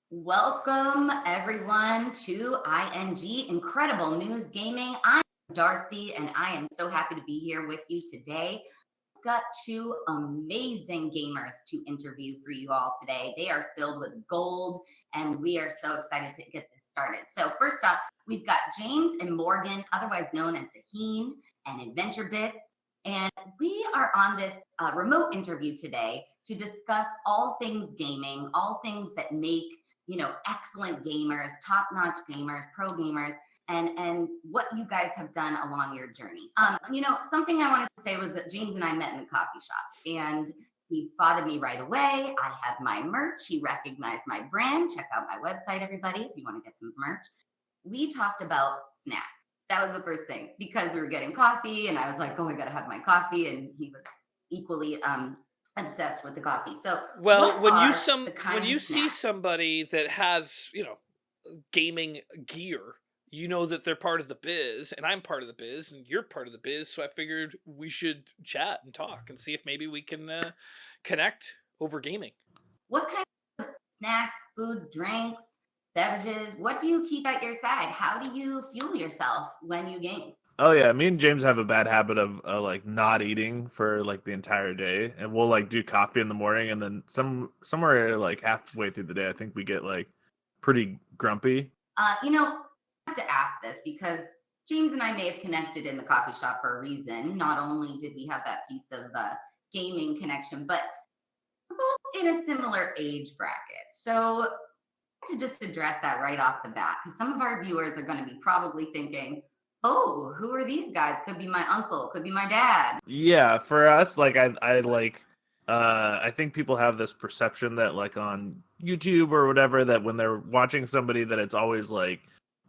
Welcome everyone to ING Incredible News Gaming. I'm Darcy and I am so happy to be here with you today. I've got two amazing gamers to interview for you all today. They are filled with gold and we are so excited to get this started. So first off, we've got James and Morgan, otherwise known as TheHean and AdventureBits. And we are on this remote interview today to discuss all things gaming, all things that make excellent gamers, top-notch gamers, pro gamers, and what you guys have done along your journeys. Something I wanted to say was that James and I met in the coffee shop, and he spotted me right away. I have my merch. He recognized my brand. Check out my website, everybody, if you want to get some merch. We talked about snacks. That was the first thing because we were getting coffee, and I was like, "Oh, I gotta have my coffee," and he was equally obsessed with the coffee. So, Well, what when you are some the when kinds you of see snacks? somebody that has, gaming gear, you know that they're part of the biz, and I'm part of the biz, and you're part of the biz, so I figured we should chat and talk and see if maybe we can connect over gaming. What kind of snacks, foods, drinks, beverages, what do you keep at your side? How do you fuel yourself when you game? Oh yeah, me and James have a bad habit of like not eating for like the entire day, and we'll like do coffee in the morning, and then somewhere like halfway through the day, I think we get like pretty grumpy. I have to ask this because James and I may have connected in the coffee shop for a reason. Not only did we have that piece of gaming connection, but we're both in a similar age bracket. So to just address that right off the bat, because some of our viewers are going to be probably thinking, "Oh, who are these guys? Could be my uncle, could be my dad." Yeah, for us, like I like I think people have this perception that like on YouTube or whatever that when they're watching somebody that it's always like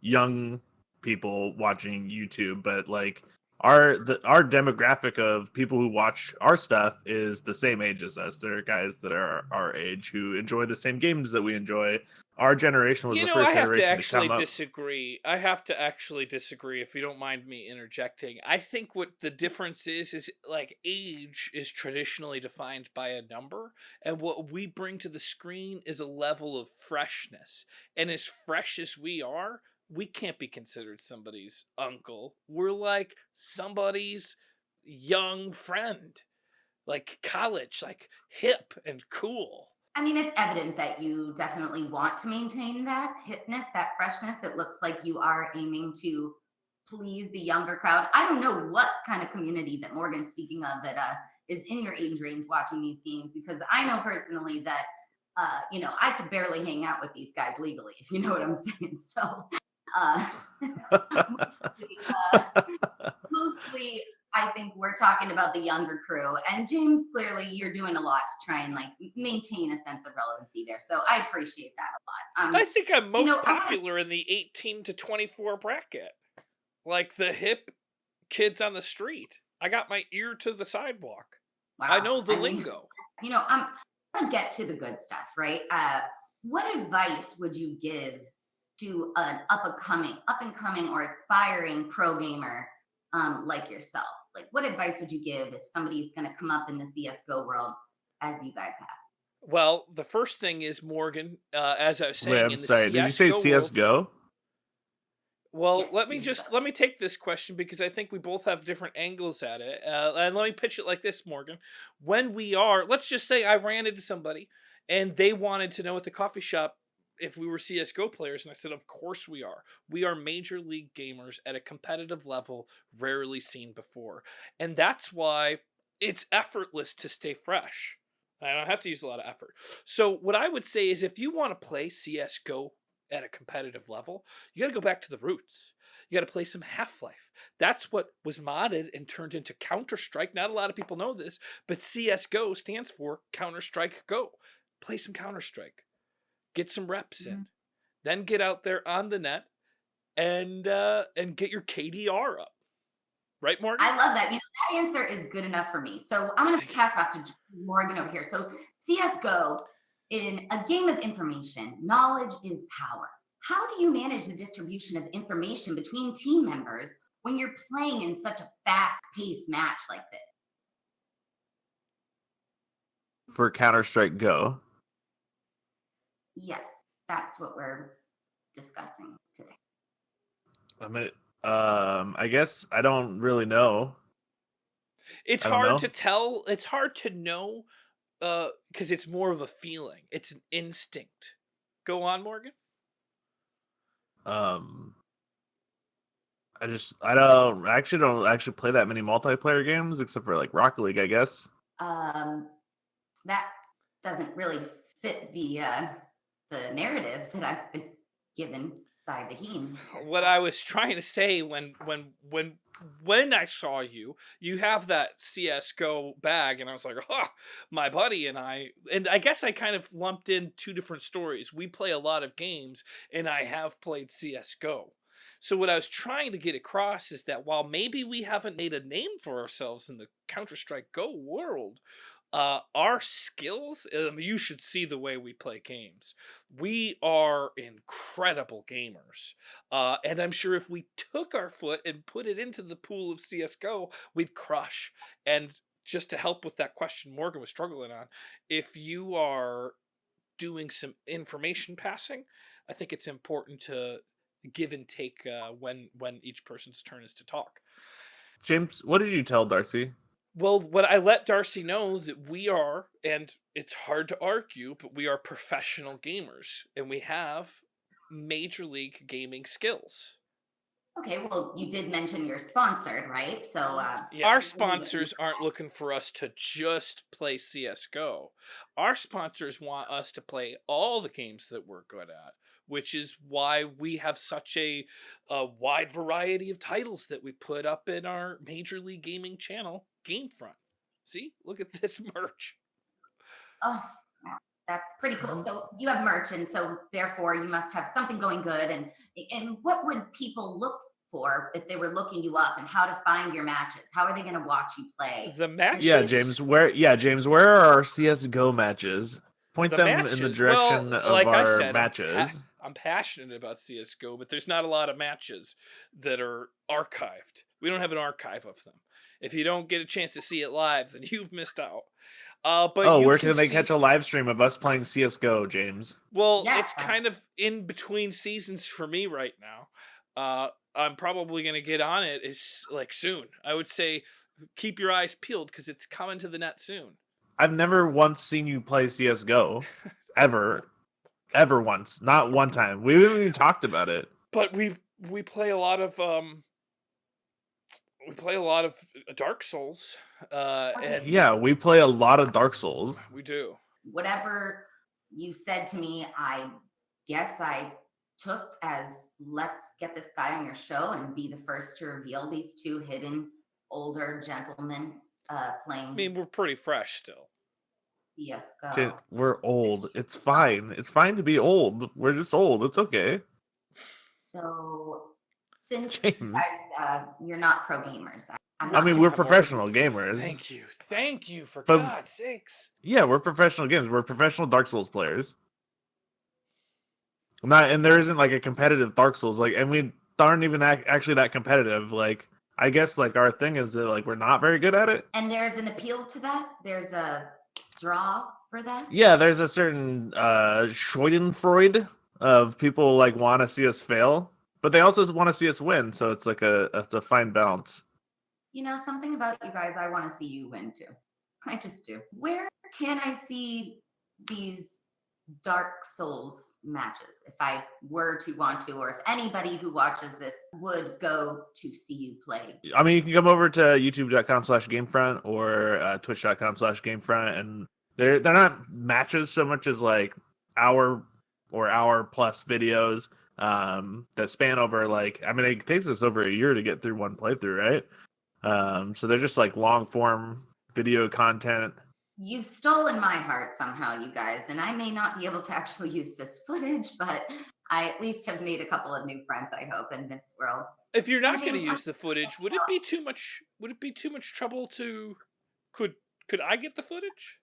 young people watching YouTube, but like our demographic of people who watch our stuff is the same age as us. They're guys that are our age who enjoy the same games that we enjoy. Our generation was You the know, first I have to generation to actually come up. disagree. I have to actually disagree if you don't mind me interjecting. I think what the difference is like age is traditionally defined by a number, and what we bring to the screen is a level of freshness. And as fresh as we are, we can't be considered somebody's uncle. We're like somebody's young friend, like college, like hip and cool. I mean, it's evident that you definitely want to maintain that hipness, that freshness. It looks like you are aiming to please the younger crowd. I don't know what kind of community that Morgan's speaking of that is in your age range watching these games, because I know personally that I could barely hang out with these guys legally, if you know what I'm saying. So uh, mostly, mostly I think we're talking about the younger crew. And James, clearly you're doing a lot to try and like maintain a sense of relevancy there. So I appreciate that a lot. I think I'm most I want to. popular in the 18 to 24 bracket. Like the hip kids on the street. I got my ear to the sidewalk. I Wow. know the I mean, lingo. I'm gonna get to the good stuff, right? What advice would you give to an up and coming or aspiring pro gamer like yourself? Like, what advice would you give if somebody's going to come up in the CS:GO world as you guys have? Well, the first thing is Morgan, as I was Wait, saying, I'm in the sorry. Did you say CS:GO world. CS:GO? Well, Yes, CS:GO. let me take this question because I think we both have different angles at it. And let me pitch it like this, Morgan. When we are, let's just say I ran into somebody and they wanted to know at the coffee shop if we were CS:GO players, and I said, "Of course we are. We are major league gamers at a competitive level rarely seen before." And that's why it's effortless to stay fresh. I don't have to use a lot of effort. So what I would say is if you want to play CS:GO at a competitive level, you got to go back to the roots. You got to play some Half-Life. That's what was modded and turned into Counter-Strike. Not a lot of people know this, but CS:GO stands for Counter-Strike Go. Play some Counter-Strike. Get some reps in. Mhm. Then get out there on the net and get your KDR up. Right, Morgan? I love that. That answer is good enough for me. So I'm going to Thank you. pass off to Morgan over here. So CS:GO, in a game of information, knowledge is power. How do you manage the distribution of information between team members when you're playing in such a fast-paced match like this? For Counter Strike Go. Yes. that's what we're discussing today. I mean, I guess I don't really know. It's I don't hard know. to tell. It's hard to know because it's more of a feeling. It's an instinct. Go on, Morgan. Um, I don't actually play that many multiplayer games except for like Rocket League, I guess. That doesn't really fit the narrative that I've been given by TheHean. What I was trying to say when I saw you, you have that CS:GO bag, and I was like, "Oh, my buddy and I guess I kind of lumped in two different stories. We play a lot of games, and I have played CS:GO. So what I was trying to get across is that while maybe we haven't made a name for ourselves in the Counter-Strike Go world, our skills, you should see the way we play games. We are incredible gamers. And I'm sure if we took our foot and put it into the pool of CSGO, we'd crush. And just to help with that question Morgan was struggling on, if you are doing some information passing, I think it's important to give and take when each person's turn is to talk. James, what did you tell Darcy? Well, what I let Darcy know that we are, and it's hard to argue, but we are professional gamers, and we have major league gaming skills. Okay, well, you did mention you're sponsored, right? So Yeah, our sponsors aren't looking for us to just play CSGO. Our sponsors want us to play all the games that we're good at, which is why we have such a wide variety of titles that we put up in our Major League Gaming channel, GameFront. See, look at this merch. oh, wow, that's pretty cool. So you have merch, and so therefore you must have something going good. And what would people look for if they were looking you up, and how to find your matches? How are they going to watch you play? The matches. Yeah, James, where are our CS:GO matches? Point them in the matches. direction Well, of like I our said, matches. I'm passionate about CSGO, but there's not a lot of matches that are archived. We don't have an archive of them. If you don't get a chance to see it live, then you've missed out. But Oh, you where can can they see, catch a live stream of us playing CS:GO, James? well, Yes, it's kind of in between seasons for me right now. I'm probably gonna get on it soon. I would say keep your eyes peeled because it's coming to the net soon. I've never once seen you play CS:GO, ever once, not one time. We haven't even talked about it. But we play a lot of Dark Souls, and Yeah, we play a lot of Dark Souls. we do. Whatever you said to me, I guess I took as let's get this guy on your show and be the first to reveal these two hidden older gentlemen playing. I mean, we're pretty fresh still. CSGO. We're old. It's fine. It's fine to be old. We're just old. It's okay. So since James. you guys, you're not pro gamers. I mean, we're professional gamers. Thank you for But- God's sakes. Yeah, we're professional gamers. We're professional Dark Souls players. And there isn't like a competitive Dark Souls, and we aren't even actually that competitive. Like, I guess like our thing is that like we're not very good at it. And there's an appeal to that. There's a draw for that. Yeah, there's a certain Schadenfreude of people like want to see us fail, but they also want to see us win. So it's like it's a fine balance. You know, something about you guys, I want to see you win too. I just do. Where can I see these Dark Souls matches if I were to want to, or if anybody who watches this would go to see you play? I mean, you can come over to youtube.com/gamefront or twitch.com/gamefront, and they're not matches so much as like hour plus videos that span over it takes us over a year to get through one playthrough, right? So they're just like long form video content. You've stolen my heart somehow, you guys, and I may not be able to actually use this footage, but I at least have made a couple of new friends, I hope, in this world. If you're not going to James, use the footage, would it be too much trouble to? Could I get the footage?